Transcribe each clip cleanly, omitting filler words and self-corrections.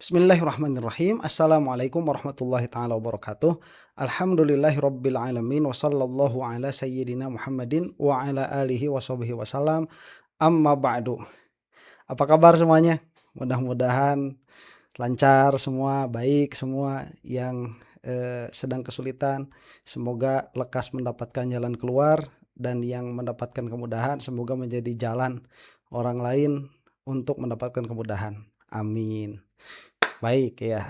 Bismillahirrahmanirrahim. Assalamualaikum warahmatullahi taala wabarakatuh. Alhamdulillahirabbil alamin wa sallallahu ala sayyidina Muhammadin wa ala alihi washabihi wasallam. Amma ba'du. Apa kabar semuanya? Mudah-mudahan lancar semua, baik semua yang sedang kesulitan. Semoga lekas mendapatkan jalan keluar, dan yang mendapatkan kemudahan semoga menjadi jalan orang lain untuk mendapatkan kemudahan. Amin. Baik ya.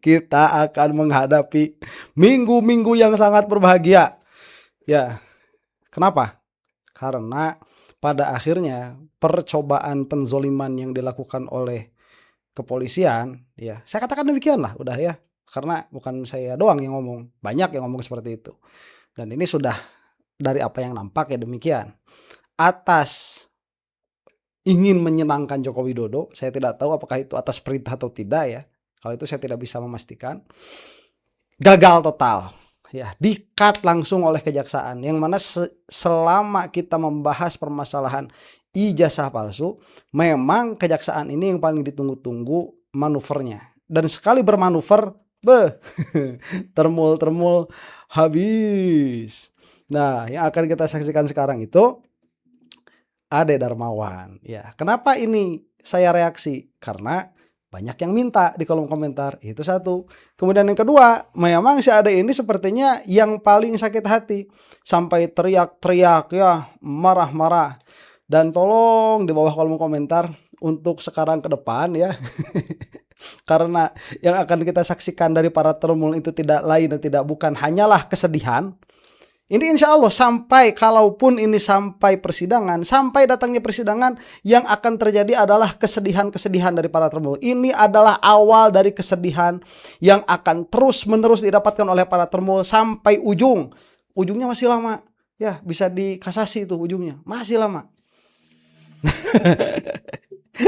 Kita akan menghadapi minggu-minggu yang sangat berbahagia. Ya. Kenapa? Karena pada akhirnya percobaan penzoliman yang dilakukan oleh kepolisian, ya, saya katakan demikian lah, udah ya. Karena bukan saya doang yang ngomong, banyak yang ngomong seperti itu. Dan ini sudah dari apa yang nampak ya demikian. Atas ingin menyenangkan Joko Widodo, saya tidak tahu apakah itu atas perintah atau tidak ya. Kalau itu saya tidak bisa memastikan. Gagal total. Ya, di-cut langsung oleh kejaksaan, yang mana selama kita membahas permasalahan ijazah palsu, memang kejaksaan ini yang paling ditunggu-tunggu manuvernya. Dan sekali bermanuver, termul habis. Nah, yang akan kita saksikan sekarang itu Ade Darmawan. Ya, kenapa ini saya reaksi? Karena banyak yang minta di kolom komentar. Itu satu. Kemudian yang kedua, memang si Ade ini sepertinya yang paling sakit hati. Sampai teriak-teriak ya, marah-marah. Dan tolong di bawah kolom komentar untuk sekarang ke depan ya. Karena yang akan kita saksikan dari para termul itu tidak lain dan tidak bukan hanyalah kesedihan. Ini insya Allah sampai kalaupun ini sampai persidangan, sampai datangnya persidangan, yang akan terjadi adalah kesedihan-kesedihan dari para termul. Ini adalah awal dari kesedihan yang akan terus-menerus didapatkan oleh para termul sampai ujung. Ujungnya masih lama. Ya, bisa dikasasi itu ujungnya. Masih lama.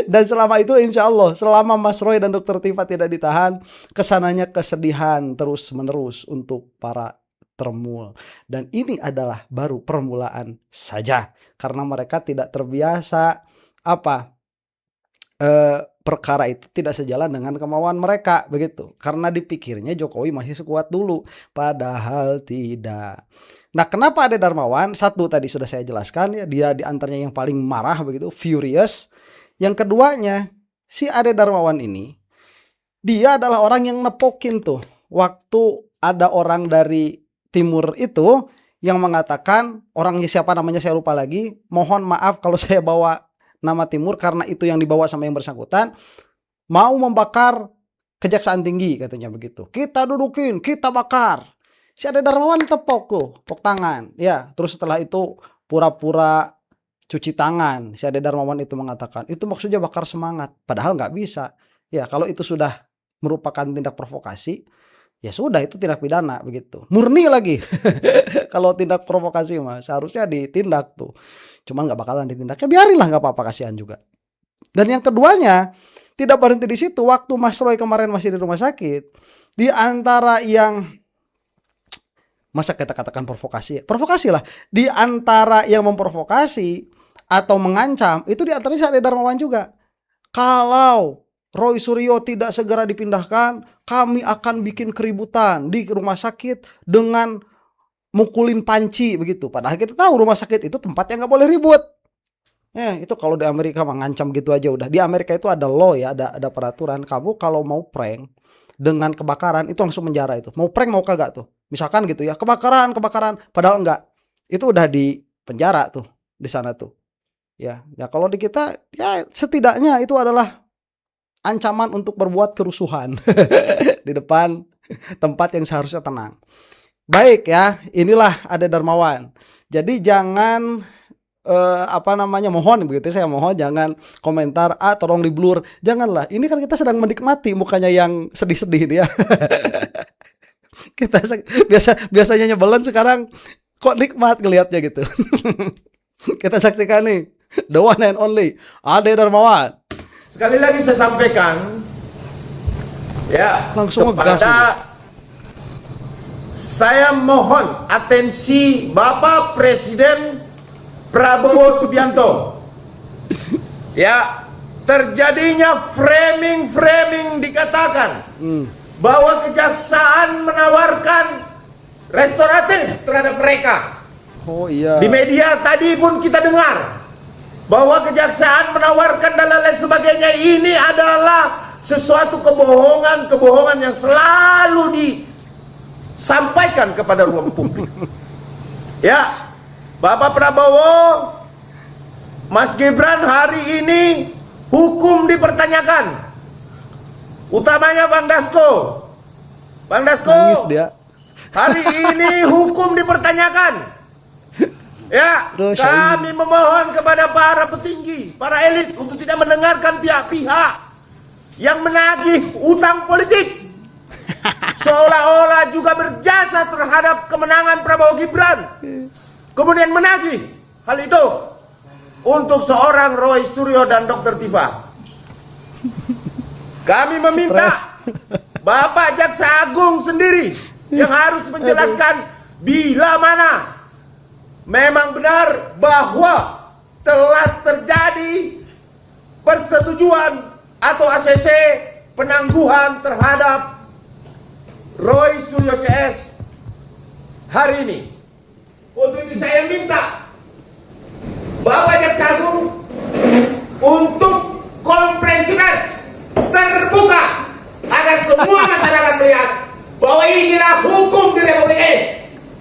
Dan selama itu insya Allah, selama Mas Roy dan Dr. Tifa tidak ditahan, kesananya kesedihan terus-menerus untuk para termul. Dan ini adalah baru permulaan saja, karena mereka tidak terbiasa perkara itu tidak sejalan dengan kemauan mereka, begitu. Karena dipikirnya Jokowi masih sekuat dulu, padahal tidak. Nah, kenapa Ade Darmawan? Satu tadi sudah saya jelaskan ya, dia diantaranya yang paling marah begitu, furious. Yang keduanya, si Ade Darmawan ini dia adalah orang yang nepokin tuh waktu ada orang dari timur itu yang mengatakan, orangnya siapa namanya saya lupa lagi, mohon maaf kalau saya bawa nama timur karena itu yang dibawa sama yang bersangkutan, mau membakar Kejaksaan Tinggi katanya begitu. Kita dudukin, kita bakar. Si Ade Darmawan tepok tangan. Ya, terus setelah itu pura-pura cuci tangan. Si Ade Darmawan itu mengatakan, itu maksudnya bakar semangat. Padahal nggak bisa. Ya, kalau itu sudah merupakan tindak provokasi, ya sudah, itu tindak pidana begitu. Murni lagi. Kalau tindak provokasi mah seharusnya ditindak tuh. Cuman nggak bakalan ditindak. Ya biarinlah, nggak apa-apa, kasihan juga. Dan yang keduanya tidak berhenti di situ. Waktu Mas Roy kemarin masih di rumah sakit, di antara yang, masa kita katakan provokasi lah, di antara yang memprovokasi atau mengancam itu di antaranya Ade Darmawan juga. Kalau Roy Suryo tidak segera dipindahkan, kami akan bikin keributan di rumah sakit dengan mukulin panci begitu. Padahal kita tahu rumah sakit itu tempat yang nggak boleh ribut. Itu kalau di Amerika mengancam gitu aja udah. Di Amerika itu ada law ya, ada peraturan. Kamu kalau mau prank dengan kebakaran itu langsung penjara itu. Mau prank mau kagak tuh. Misalkan gitu ya, kebakaran, padahal enggak. Itu udah di penjara tuh di sana tuh. Ya kalau di kita ya setidaknya itu adalah ancaman untuk berbuat kerusuhan di depan tempat yang seharusnya tenang. Baik ya, inilah Ade Darmawan. Jadi jangan mohon begitu, saya mohon jangan komentar tolong di blur. Janganlah. Ini kan kita sedang menikmati mukanya yang sedih-sedih dia. Kita biasanya nyebelan, sekarang kok nikmat ngelihatnya gitu. Kita saksikan nih, the one and only Ade Darmawan. Sekali lagi saya sampaikan ya, langsung kepada saya mohon atensi Bapak Presiden Prabowo Subianto. Ya, terjadinya framing dikatakan bahwa kejaksaan menawarkan restoratif terhadap mereka. Oh iya. Di media tadi pun kita dengar bahwa kejaksaan menawarkan dan lain sebagainya. Ini adalah sesuatu kebohongan yang selalu disampaikan kepada ruang publik. Ya, Bapak Prabowo, Mas Gibran, hari ini hukum dipertanyakan. Utamanya Bang Dasko. Bang Dasko, Nangis dia. hari ini hukum dipertanyakan. Ya, Terus, kami memohon kepada para petinggi, para elit untuk tidak mendengarkan pihak-pihak yang menagih utang politik, seolah-olah juga berjasa terhadap kemenangan Prabowo Gibran, kemudian menagih hal itu untuk seorang Roy Suryo dan Dr. Tifa. Kami meminta Stres. Bapak Jaksa Agung sendiri yang harus menjelaskan bila mana memang benar bahwa telah terjadi persetujuan atau ACC penangguhan terhadap Roy Suryo CS hari ini. Untuk itu saya minta Bapak Jaksa Agung untuk konferensi pers terbuka agar semua masyarakat melihat bahwa inilah hukum di Republik ini.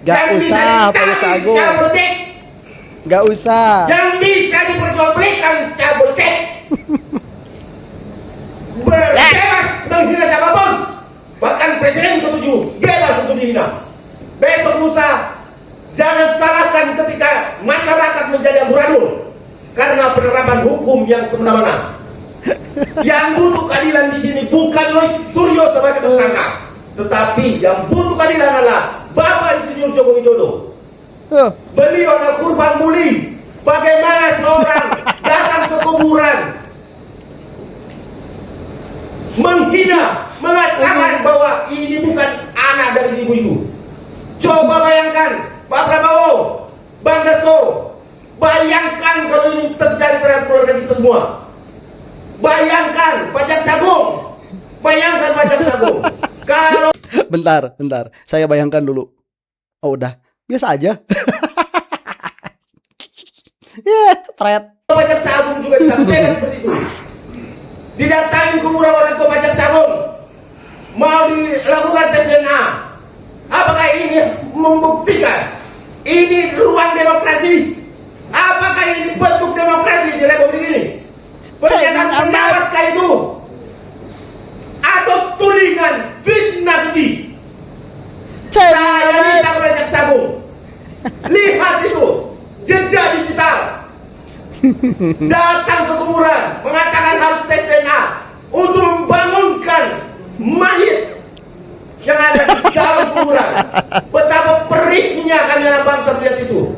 Gak Yang bisa usah Pak Jaksa ditagih Agung. secara politik, Gak usah. yang bisa diperjualbelikan secara politik. Bebas menghina siapapun, bahkan presiden setuju bebas untuk dihina. Besok lusa jangan salahkan ketika masyarakat menjadi amburadul karena penerapan hukum yang semena-mena. Yang butuh keadilan di sini bukan Roy Suryo sebagai tersangka, tetapi yang butuh keadilan adalah Bapak Insinyur Joko Widodo. Beliau adalah kurban muli. Bagaimana seorang datang ke kuburan menghina, mengatakan bahwa ini bukan anak dari ibu itu. Coba bayangkan, Pak Prabowo, Bang Dasko, bayangkan kalau ini terjadi terhadap keluarga kita semua. Bayangkan Pak Jaksa Agung, bayangkan Pak Jaksa Agung, kalau Bentar. Saya bayangkan dulu. Oh udah, biasa aja. Pret. Pak Jaksa Agung juga disampaikan seperti itu. Didatangin kuburan orang tua Pak Jaksa Agung, mau dilakukan tes DNA. Apakah ini membuktikan ini ruang demokrasi? Apakah ini bentuk demokrasi di Republik ini? Pernyataan pendapatkah itu? Atau tulingan fitnah keji? Saya minta kepada Jaksa Agung, lihat itu jejak digital. Datang ke kuburan mengatakan harus tes DNA untuk membangunkan mayit yang ada di dalam kuburan. Betapa perihnya kami anak bangsa melihat itu.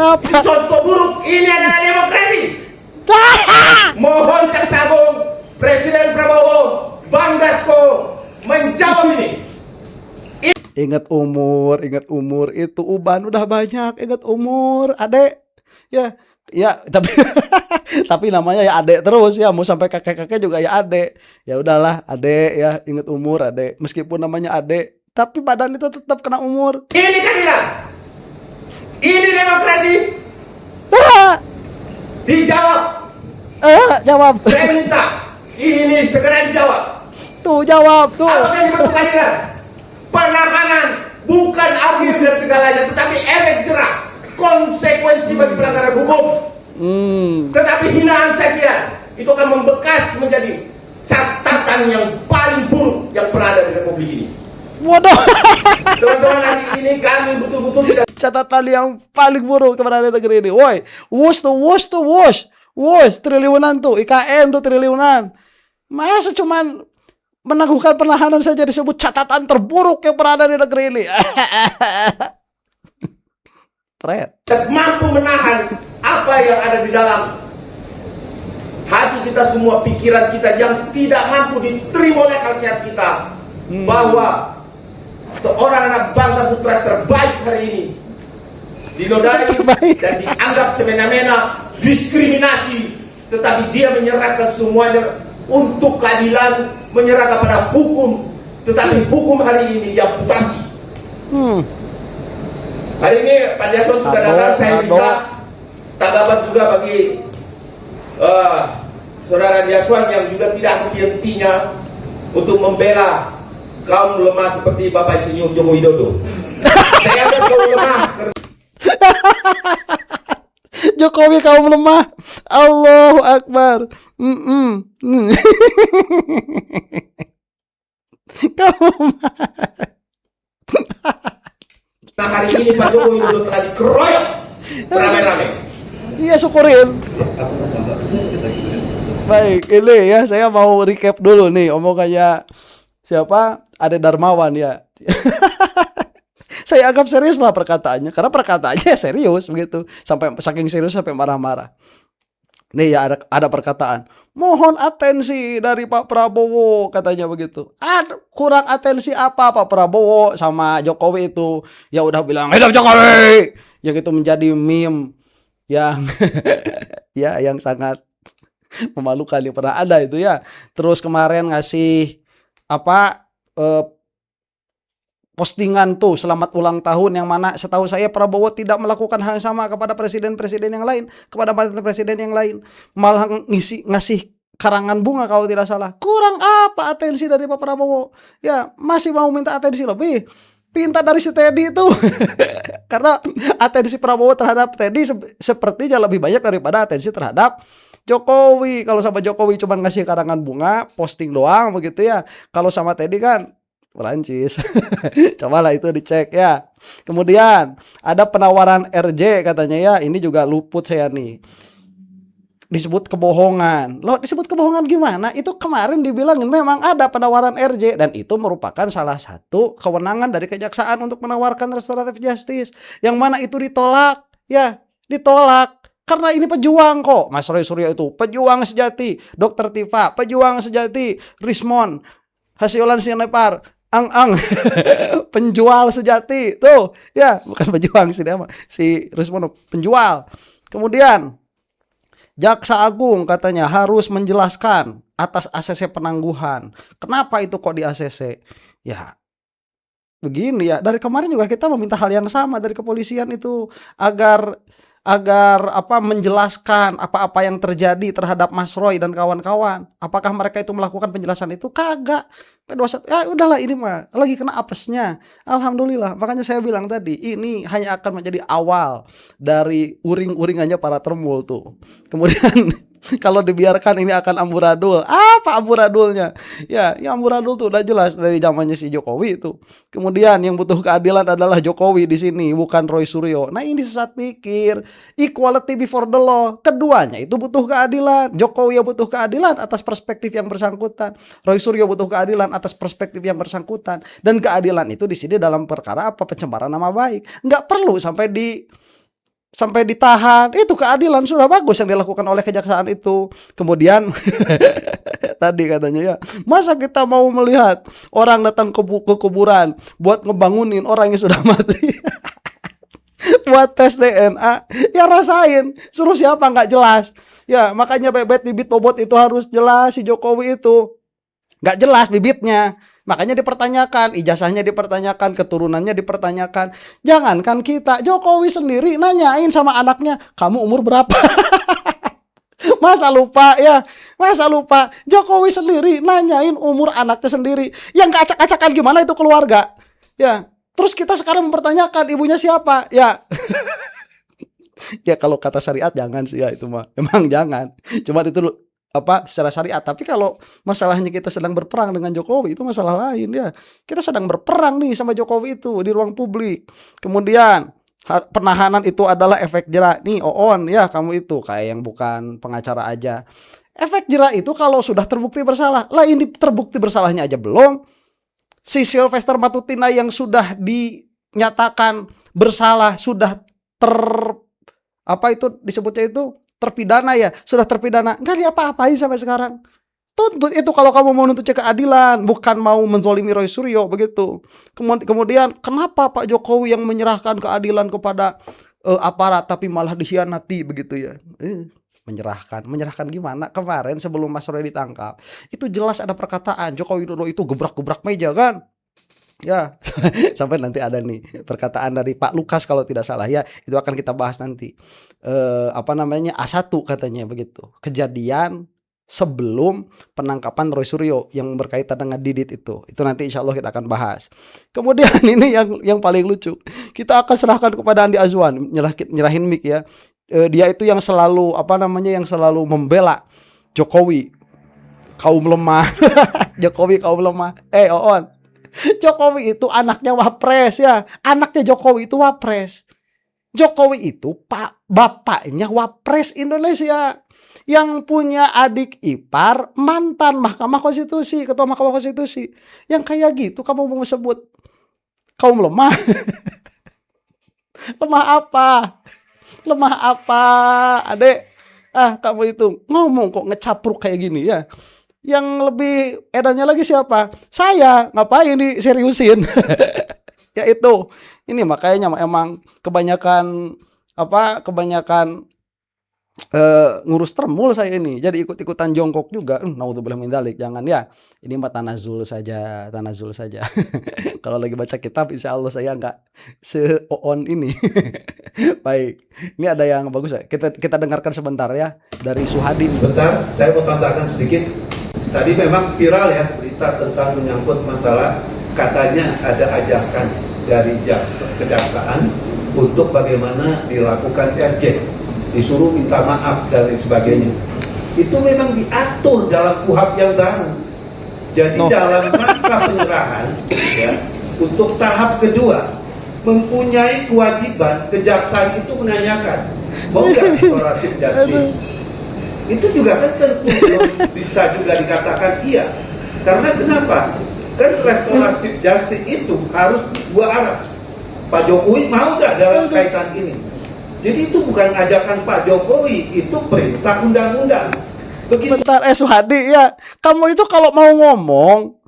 Apa? Contoh buruk ini adalah demokrasi. Mohon Jaksa Agung, Presiden Prabowo, Bang Dasko menjawab ini. Ingat umur itu uban udah banyak. Ingat umur, adek. Ya, tapi tapi namanya ya adek terus ya. Mau sampai kakek-kakek juga ya adek. Ya udahlah, adek ya. Ingat umur, adek. Meskipun namanya adek, tapi badan itu tetap kena umur. Ini keadilan. Ini demokrasi. Dijawab. Jawab. Saya minta ini segera dijawab. Tuh jawab tuh. Apakah ini bentuk keadilan? Penahanan bukan akhir dari segalanya, tetapi efek jerak, konsekuensi bagi pelanggaran hukum. Tetapi hinaan cacian itu akan membekas menjadi catatan yang paling buruk yang pernah ada di Republik ini. Waduh. Teman-teman, hari ini kami betul-betul tidak Catatan yang paling buruk kepada negeri ini. Woi, wush triliunan tuh, IKN tuh triliunan. Masa cuman menangguhkan penahanan saja disebut catatan terburuk yang pernah ada di negeri ini. Pret. mampu menahan apa yang ada di dalam hati kita semua, pikiran kita yang tidak mampu diterima oleh akal sehat kita, bahwa seorang anak bangsa putra terbaik hari ini dinodai dan dianggap semena-mena, diskriminasi, tetapi dia menyerahkan semuanya untuk keadilan, menyerah kepada hukum, tetapi hukum hari ini dia putasi. Hari ini Pak Jaswan sudah datang, saya minta tanggapan juga bagi Saudara Jaswan yang juga tidak henti-hentinya untuk membela kaum lemah seperti Bapak Insinyur Joko Widodo. Saya ada kaum lemah. Jokowi kaum lemah. Allahu Akbar. Kaum lemah. Nah hari ini Pak Joko Widodo telah dikeroyok ramai-ramai. Iya, syukurin. Baik, ini ya saya mau recap dulu nih omongannya siapa? Ade Darmawan ya. Saya anggap serius lah perkataannya, karena perkataannya serius begitu, sampai saking serius sampai marah-marah. Nih ya ada perkataan, mohon atensi dari Pak Prabowo, katanya begitu. Kurang atensi apa Pak Prabowo sama Jokowi itu? Ya udah bilang hidup Jokowi. Yang itu menjadi meme yang ya yang sangat memalukan yang pernah ada itu ya. Terus kemarin ngasih apa postingan tuh selamat ulang tahun, yang mana setahu saya Prabowo tidak melakukan hal yang sama kepada presiden-presiden yang lain, kepada mantan presiden yang lain, malah ngasih karangan bunga kalau tidak salah. Kurang apa atensi dari Pak Prabowo? Ya masih mau minta atensi lebih, pinta dari si Teddy itu. Karena atensi Prabowo terhadap Teddy sepertinya lebih banyak daripada atensi terhadap Jokowi. Kalau sama Jokowi cuma ngasih karangan bunga, posting doang begitu ya. Kalau sama Teddy kan Perancis. Cobalah itu dicek ya. Kemudian ada penawaran RJ katanya ya. Ini juga luput saya nih. Disebut kebohongan. Loh, disebut kebohongan gimana? Itu kemarin dibilangin memang ada penawaran RJ, dan itu merupakan salah satu kewenangan dari kejaksaan untuk menawarkan restoratif justice, yang mana itu ditolak. Ya, ditolak. Karena ini pejuang kok. Mas Roy Suryo itu pejuang sejati. Dr. Tifa pejuang sejati. Rismon Hasiolan Sianipar Ang penjual sejati tuh ya, bukan pejuang sih dia mah, si Rismon penjual. Kemudian Jaksa Agung katanya harus menjelaskan atas ACC penangguhan. Kenapa itu kok di ACC? Ya begini ya, dari kemarin juga kita meminta hal yang sama dari kepolisian itu, agar menjelaskan apa-apa yang terjadi terhadap Mas Roy dan kawan-kawan. Apakah mereka itu melakukan penjelasan itu? Kagak. Ya udahlah, ini mah lagi kena apesnya. Alhamdulillah. Makanya saya bilang tadi, ini hanya akan menjadi awal dari uring-uringannya para termul tuh. Kemudian kalau dibiarkan ini akan amburadul. Apa amburadulnya? Ya, yang amburadul tuh udah jelas dari zamannya si Jokowi itu. Kemudian yang butuh keadilan adalah Jokowi di sini, bukan Roy Suryo. Nah, ini sesat pikir. Equality before the law. Keduanya itu butuh keadilan. Jokowi butuh keadilan atas perspektif yang bersangkutan. Roy Suryo butuh keadilan atas perspektif yang bersangkutan. Dan keadilan itu di sini dalam perkara apa? Pencemaran nama baik. Nggak perlu sampai ditahan. Itu keadilan sudah bagus yang dilakukan oleh kejaksaan itu. Kemudian tadi katanya ya, masa kita mau melihat orang datang ke kuburan buat ngebangunin orang yang sudah mati. Buat tes DNA, ya rasain. Suruh siapa nggak jelas. Ya makanya bebet bibit bobot itu harus jelas. Si Jokowi itu nggak jelas bibitnya. Makanya dipertanyakan, ijazahnya dipertanyakan, keturunannya dipertanyakan. Jangankan kita, Jokowi sendiri nanyain sama anaknya, kamu umur berapa? Masa lupa ya? Masa lupa? Jokowi sendiri nanyain umur anaknya sendiri. Yang gak acak-acakan gimana itu keluarga? Ya, terus kita sekarang mempertanyakan ibunya siapa? Ya. Ya kalau kata syariat jangan sih ya, itu mah. Emang jangan. Cuma itu secara syariat. Tapi kalau masalahnya kita sedang berperang dengan Jokowi, itu masalah lain ya. Kita sedang berperang nih sama Jokowi itu di ruang publik. Kemudian penahanan itu adalah efek jerak. Nih Oon ya, kamu itu kayak yang bukan pengacara aja. Efek jerak itu kalau sudah terbukti bersalah. Lah ini terbukti bersalahnya aja belum. Si Sylvester Matutina yang sudah dinyatakan bersalah, sudah disebutnya itu terpidana ya, sudah terpidana, nggak diapa-apain sampai sekarang. Tuntut itu kalau kamu mau nuntut keadilan, bukan mau menzolimi Roy Suryo begitu. Kemudian kenapa Pak Jokowi yang menyerahkan keadilan kepada aparat tapi malah dikhianati begitu ya? Menyerahkan gimana? Kemarin sebelum Mas Roy ditangkap, itu jelas ada perkataan Joko Widodo itu gebrak-gebrak meja kan? Ya, sampai nanti ada nih perkataan dari Pak Lukas kalau tidak salah ya, itu akan kita bahas nanti. Apa namanya, A1 katanya begitu. Kejadian sebelum penangkapan Roy Suryo yang berkaitan dengan Didit itu nanti insya Allah kita akan bahas. Kemudian ini yang paling lucu, kita akan serahkan kepada Andi Azwan, nyerahin mic ya. Dia itu yang selalu yang selalu membela Jokowi kaum lemah. Jokowi kaum lemah. Oon, Jokowi itu anaknya Wapres ya. Anaknya Jokowi itu Wapres. Jokowi itu bapaknya Wapres Indonesia. Yang punya adik ipar mantan Mahkamah Konstitusi, ketua Mahkamah Konstitusi. Yang kayak gitu kamu mau sebut kaum lemah? Lemah apa? Lemah apa, adek? Kamu itu ngomong kok ngecapruk kayak gini ya. Yang lebih edannya lagi siapa? Saya, ngapain diseriusin? Ya itu. Ini makanya emang kebanyakan ngurus termul saya ini. Jadi ikut-ikutan jongkok juga. Naudzubillah min dzalik. Jangan ya. Ini mah tanazul saja. Kalau lagi baca kitab insya Allah saya nggak se-on ini. Baik. Ini ada yang bagus ya. Kita dengarkan sebentar ya dari Suhadi. Sebentar, saya mau tambahkan sedikit. Tadi memang viral ya berita tentang menyangkut masalah katanya ada ajakan dari kejaksaan untuk bagaimana dilakukan RJ, disuruh minta maaf dan lain sebagainya. Itu memang diatur dalam KUHP yang baru. Jadi dalam rangka penyerahan ya, untuk tahap kedua mempunyai kewajiban kejaksaan itu menanyakan mau nggak restoratif justice. Itu juga kan tentu bisa juga dikatakan iya. Karena kenapa? Kan restoratif justice itu harus dua arah. Pak Jokowi mau nggak dalam kaitan ini? Jadi itu bukan ajakan Pak Jokowi, itu perintah undang-undang. Bentar, Suhadi ya. Kamu itu kalau mau ngomong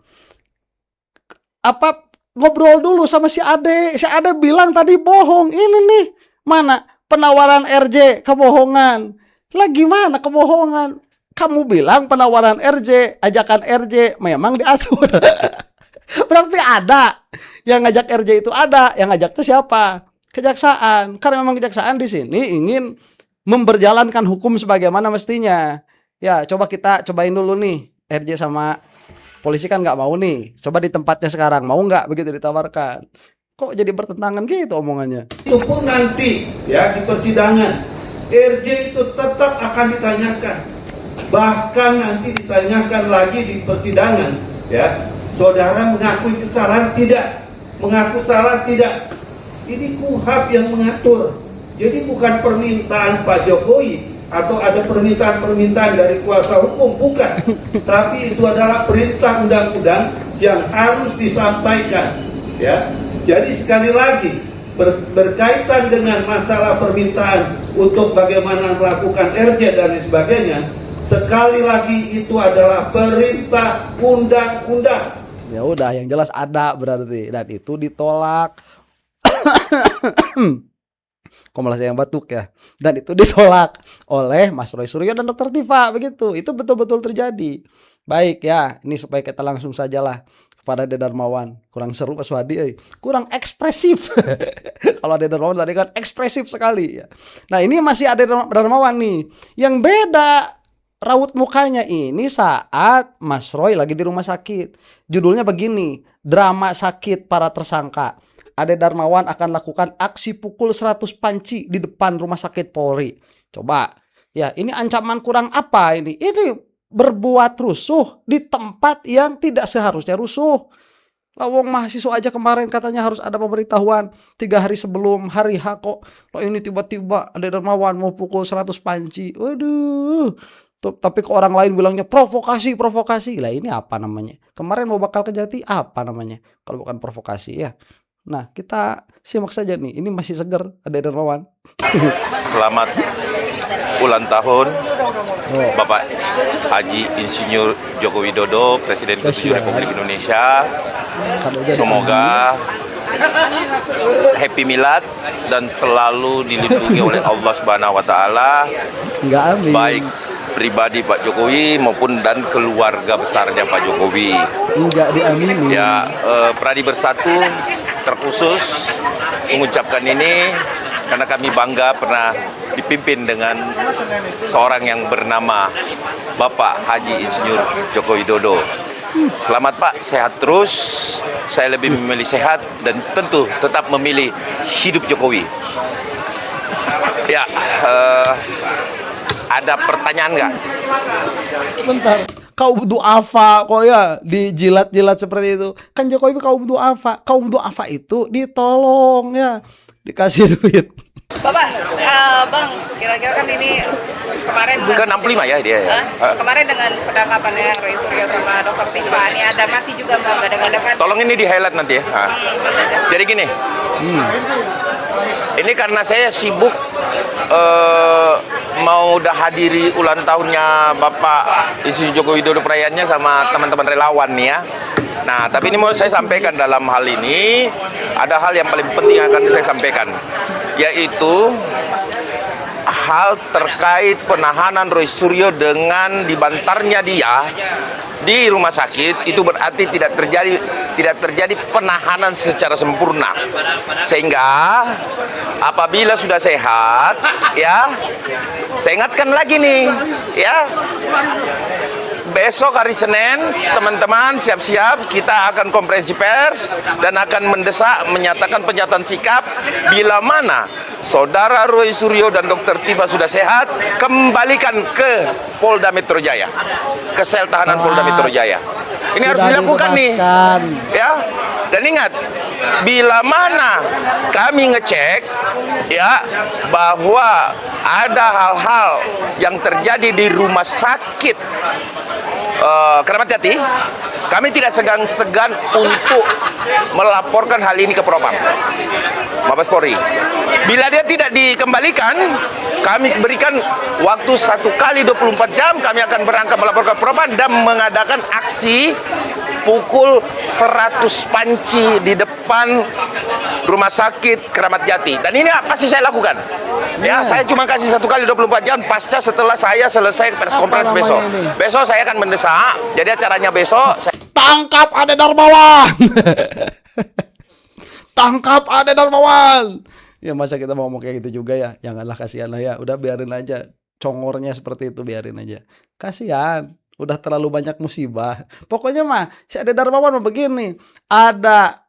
ngobrol dulu sama si Ade. Si Ade bilang tadi bohong. Ini nih, mana penawaran RJ kebohongan. Lah gimana kebohongan? Kamu bilang penawaran RJ, ajakan RJ memang diatur. Berarti ada yang ngajak RJ itu ada, yang ngajaknya siapa? Kejaksaan. Karena memang kejaksaan di sini ingin memberjalankan hukum sebagaimana mestinya. Ya, kita cobain dulu nih. RJ sama polisi kan nggak mau nih. Coba di tempatnya sekarang, mau nggak begitu ditawarkan? Kok jadi bertentangan gitu omongannya? Itu pun nanti ya di persidangan RJ itu tetap akan ditanyakan. Bahkan nanti ditanyakan lagi di persidangan ya. Saudara mengakui kesalahan tidak? Mengaku salah tidak? Ini KUHP yang mengatur. Jadi bukan permintaan Pak Jokowi atau ada permintaan-permintaan dari kuasa hukum, bukan. Tapi itu adalah perintah undang-undang yang harus disampaikan ya. Jadi sekali lagi berkaitan dengan masalah permintaan untuk bagaimana melakukan RJ dan lain sebagainya, sekali lagi itu adalah perintah undang-undang. Ya udah, yang jelas ada berarti, dan itu ditolak. Kok malah saya yang batuk ya? Dan itu ditolak oleh Mas Roy Suryo dan Dr. Tifa begitu. Itu betul-betul terjadi. Baik ya, ini supaya kita langsung sajalah kepada Ade Darmawan. Kurang seru Mas Wadi, kurang ekspresif. Kalau Ade Darmawan tadi kan ekspresif sekali ya. Nah, ini masih Ade Darmawan nih. Yang beda raut mukanya ini saat Mas Roy lagi di rumah sakit. Judulnya begini, drama sakit para tersangka. Ade Darmawan akan lakukan aksi pukul 100 panci di depan rumah sakit Polri. Coba, ya ini ancaman kurang apa ini? Ini berbuat rusuh di tempat yang tidak seharusnya rusuh. Lawong mahasiswa aja kemarin katanya harus ada pemberitahuan 3 hari sebelum hari H kok. Loh ini tiba-tiba Ade Darmawan mau pukul 100 panci. Waduh. Tapi ke orang lain bilangnya provokasi. Lah ini apa namanya? Kemarin mau bakal kejati apa namanya? Kalau bukan provokasi ya. Nah, kita simak saja nih. Ini masih seger Ade Darmawan. Selamat ulang tahun Bapak Haji Insinyur Joko Widodo, Presiden ke-7 Republik Indonesia. Semoga Happy Milad dan selalu dilindungi oleh Allah Subhanahu wa taala, Enggak amin. baik pribadi Pak Jokowi maupun dan keluarga besarnya Pak Jokowi. Enggak diamini. Ya, Pradi Bersatu terkhusus mengucapkan ini karena kami bangga pernah dipimpin dengan seorang yang bernama Bapak Haji Insinyur Joko Widodo. Selamat Pak, sehat terus. Saya lebih memilih sehat dan tentu tetap memilih hidup Jokowi. Ya, ada pertanyaan nggak? Bentar, kaum duafa kok ya dijilat-jilat seperti itu. Kan Jokowi kaum duafa. Kaum duafa itu ditolong ya, dikasih duit. Bapak, Bang, kira-kira kan ini kemarin Ke 65 ya dia ya. kemarin dengan penangkapannya Roy Suryo sama Dr. Tifa, ini ada masih juga mengadakan. Tolong ini di highlight nanti ya. Jadi gini, ini karena saya sibuk mau udah hadiri ulang tahunnya Bapak Insinyur Joko Widodo perayaannya sama teman-teman relawan nih ya. Nah, tapi ini mau saya sampaikan dalam hal ini, ada hal yang paling penting yang akan saya sampaikan, yaitu hal terkait penahanan Roy Suryo dengan dibantarnya dia di rumah sakit. Itu berarti tidak terjadi penahanan secara sempurna, sehingga apabila sudah sehat ya, saya ingatkan lagi nih ya, besok hari Senin teman-teman siap-siap, kita akan konferensi pers dan akan mendesak menyatakan pernyataan sikap bila mana Saudara Roy Suryo dan Dr. Tifa sudah sehat, kembalikan ke Polda Metro Jaya, ke sel tahanan Polda Metro Jaya. Ini harus dilakukan nih, ya. Dan ingat, bila mana kami ngecek, ya, bahwa ada hal-hal yang terjadi di rumah sakit Keramat Jati, kami tidak segan-segan untuk melaporkan hal ini ke Propam Mabes Polri. Bila dia tidak dikembalikan, kami berikan waktu 1 kali 24 jam, kami akan berangkat melaporkan Propam dan mengadakan aksi pukul 100 panci di depan rumah sakit Keramat Jati. Dan ini pasti saya lakukan. Ya, saya cuma kasih 1 kali 24 jam pasca setelah saya selesai pers conference besok. Besok saya akan mendesak. Jadi acaranya besok. Tangkap Ade Darmawan. Tangkap Ade Darmawan. Ya masa kita mau ngomong kayak gitu juga ya. Janganlah, kasihan lah ya. Udah biarin aja. Congornya seperti itu biarin aja. Kasihan. Udah terlalu banyak musibah. Pokoknya mah si Ade Darmawan mah begini. Ada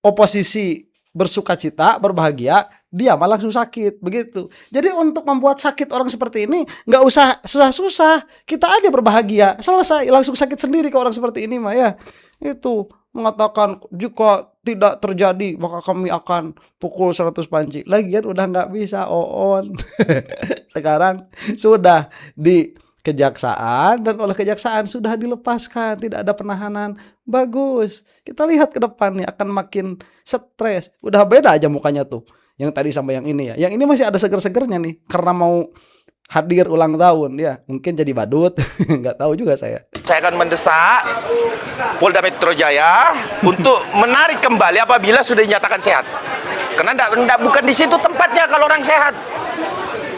oposisi bersukacita, berbahagia, dia malah langsung sakit, begitu. Jadi untuk membuat sakit orang seperti ini nggak usah susah-susah, kita aja berbahagia, selesai, langsung sakit sendiri ke orang seperti ini mah ya. Itu mengatakan jika tidak terjadi maka kami akan pukul 100 panci. Lagian udah nggak bisa on. Sekarang sudah di kejaksaan dan oleh kejaksaan sudah dilepaskan, tidak ada penahanan. Bagus. Kita lihat ke depan nih akan makin stres. Udah beda aja mukanya tuh. Yang tadi sama yang ini ya. Yang ini masih ada seger-segernya nih karena mau hadir ulang tahun ya. Mungkin jadi badut, nggak tahu juga saya. Saya akan mendesak Polda Metro Jaya untuk menarik kembali apabila sudah dinyatakan sehat. Karena bukan di situ tempatnya kalau orang sehat.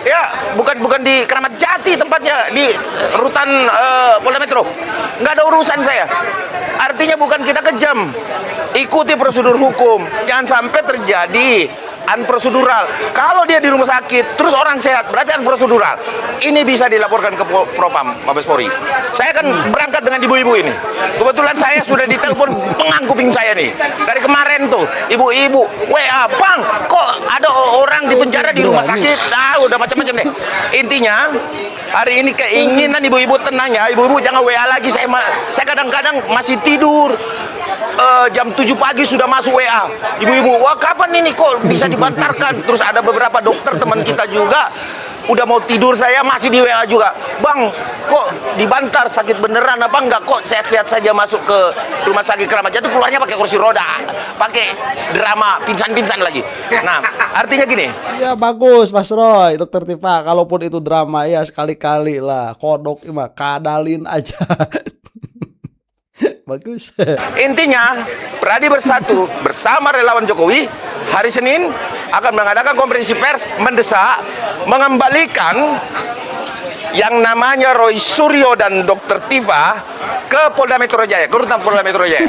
Ya, bukan di Keramat Jati tempatnya, di rutan Polda Metro. Nggak ada urusan saya. Artinya bukan kita kejam. Ikuti prosedur hukum. Jangan sampai terjadi unprosedural. Kalau dia di rumah sakit, terus orang sehat, berarti unprosedural. Ini bisa dilaporkan ke Propam Mabes Polri. Saya akan berangkat dengan ibu-ibu ini. Kebetulan saya sudah ditelepon pengangkuping saya nih. Dari kemarin tuh, ibu-ibu, WA, Bang, kok ada orang di penjara di rumah sakit? Nah, udah macam-macam deh. Intinya, hari ini keinginan ibu-ibu tenang ya. Ibu-ibu jangan WA lagi. Saya kadang-kadang masih tidur. Jam 7 pagi sudah masuk WA. Ibu-ibu, wah kapan ini kok bisa dibantarkan? Terus ada beberapa dokter teman kita juga udah mau tidur, saya masih di WA juga. Bang, kok dibantar, sakit beneran apa enggak? Kok sehat-sehat saja masuk ke rumah sakit Keramat Jati, keluarnya pakai kursi roda, pakai drama pingsan-pingsan lagi. Nah, artinya gini. Ya bagus Mas Roy, Dokter Tifa. Kalaupun itu drama ya sekali-kali lah. Kodok mah kadalin aja. bagus. Intinya, Pradi Bersatu bersama relawan Jokowi hari Senin akan mengadakan konferensi pers mendesak mengembalikan yang namanya Roy Suryo dan Dr. Tifa ke Polda Metro Jaya, ke rutan Polda Metro Jaya.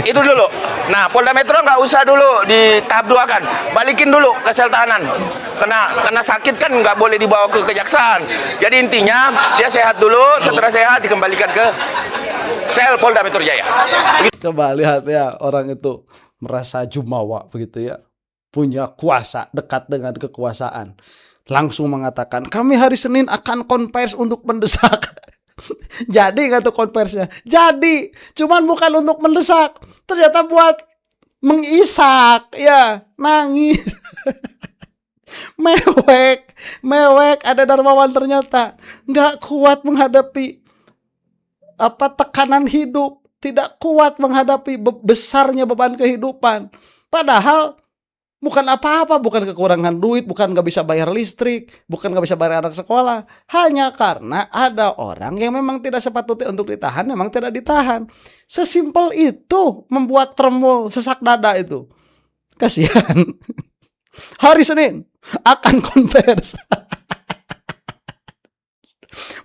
Itu dulu. Nah, Polda Metro nggak usah dulu di tahap 2 kan, balikin dulu ke sel tahanan. Kena sakit kan nggak boleh dibawa ke kejaksaan. Jadi intinya dia sehat dulu, setelah sehat dikembalikan ke sel Polda Metro Jaya. Coba lihat ya, orang itu merasa jumawa begitu ya, punya kuasa, dekat dengan kekuasaan, langsung mengatakan kami hari Senin akan konvers untuk mendesak. Jadi nggak tuh konversinya? Jadi, cuman bukan untuk mendesak, ternyata buat mengisak, ya nangis. mewek ada Darmawan ternyata nggak kuat menghadapi tekanan hidup, tidak kuat menghadapi besarnya beban kehidupan. Padahal bukan apa-apa, bukan kekurangan duit, bukan nggak bisa bayar listrik, bukan nggak bisa bayar anak sekolah, hanya karena ada orang yang memang tidak sepatutnya untuk ditahan, memang tidak ditahan. Sesimpel itu membuat tremul, sesak dada itu. Kasihan. Hari Senin akan konvers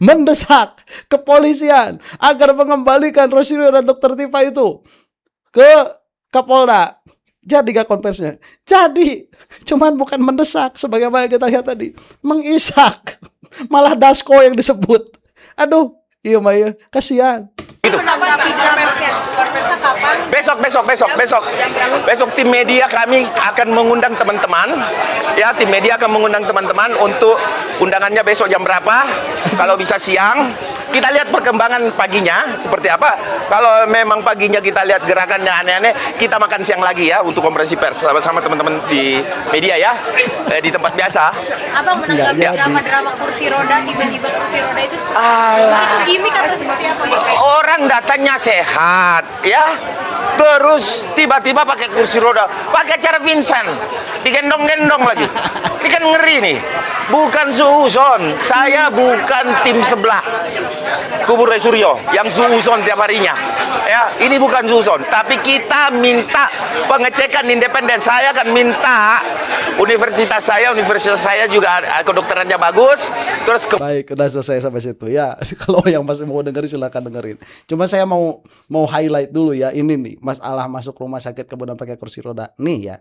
mendesak kepolisian agar mengembalikan Rosilio dan Dr. Tifa itu ke Kapolda. Jadi gak konversinya? Jadi, cuman bukan mendesak sebagaimana kita lihat tadi, mengisak. Malah dasko yang disebut. Aduh, iya Maya, kasihan. Itu. Menanggapi konversinya kapan? Besok tim media kami akan mengundang teman-teman. Ya, tim media akan mengundang teman-teman untuk undangannya besok jam berapa? Kalau bisa siang. Kita lihat perkembangan paginya seperti apa. Kalau memang paginya kita lihat gerakannya aneh-aneh, kita makan siang lagi ya untuk konferensi pers sama teman-teman di media ya, di tempat biasa. Abang menanggapi drama-drama kursi roda, tiba-tiba kursi roda itu itu gimmick atau seperti apa? Orang datanya sehat ya, terus tiba-tiba pakai kursi roda, pakai cara Vincent, digendong-gendong lagi. Ini kan ngeri nih. Bukan suuzon, saya bukan tim sebelah kubur Roy Suryo yang suuzon tiap harinya. Ya, ini bukan suuzon, tapi kita minta pengecekan independen. Saya akan minta universitas saya juga kedokterannya bagus. Terus Baik, udah selesai sampai situ ya. Kalau yang masih mau dengerin silakan dengerin. Cuma saya mau highlight dulu ya, ini nih masalah masuk rumah sakit kemudian pakai kursi roda. Nih ya.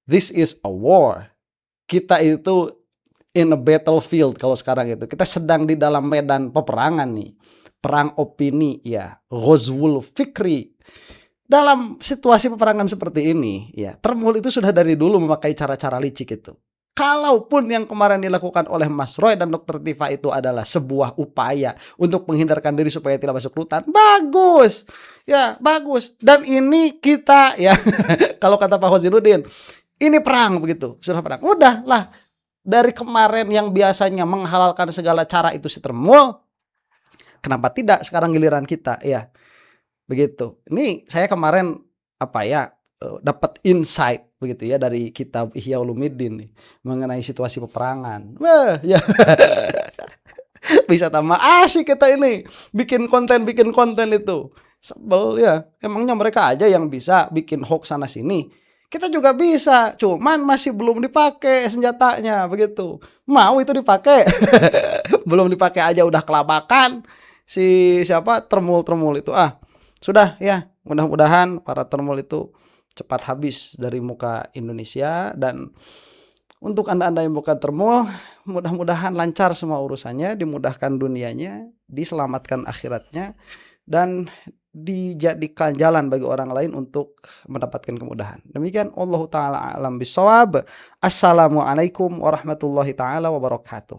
This is a war. Kita itu in a battlefield kalau sekarang itu. Kita sedang di dalam medan peperangan nih. Perang opini ya. Ghazwul fikri. Dalam situasi peperangan seperti ini ya, Termul itu sudah dari dulu memakai cara-cara licik itu. Kalaupun yang kemarin dilakukan oleh Mas Roy dan Dr. Tifa itu adalah sebuah upaya untuk menghindarkan diri supaya tidak masuk rutan, bagus. Ya, bagus. Dan ini kita ya, kalau kata Pak Khoziludin, ini perang begitu, sudah perang. Udah lah, dari kemarin yang biasanya menghalalkan segala cara itu si Termul, kenapa tidak sekarang giliran kita ya? Begitu. Ini saya kemarin dapat insight begitu ya dari kitab Ihya Ulumuddin nih mengenai situasi peperangan. Wah, ya. Bisa tambah asik kita ini bikin konten itu. Sebel ya. Emangnya mereka aja yang bisa bikin hoax sana sini. Kita juga bisa, cuman masih belum dipakai senjatanya begitu. Mau itu dipakai. Belum dipakai aja udah kelabakan si Termul itu. Sudah ya, mudah-mudahan para Termul itu cepat habis dari muka Indonesia. Dan untuk Anda-Anda yang bukan Termul, mudah-mudahan lancar semua urusannya, dimudahkan dunianya, diselamatkan akhiratnya, dan dijadikan jalan bagi orang lain untuk mendapatkan kemudahan. Demikian, Allahu ta'ala a'lam bishawab. Assalamualaikum warahmatullahi ta'ala wabarakatuh.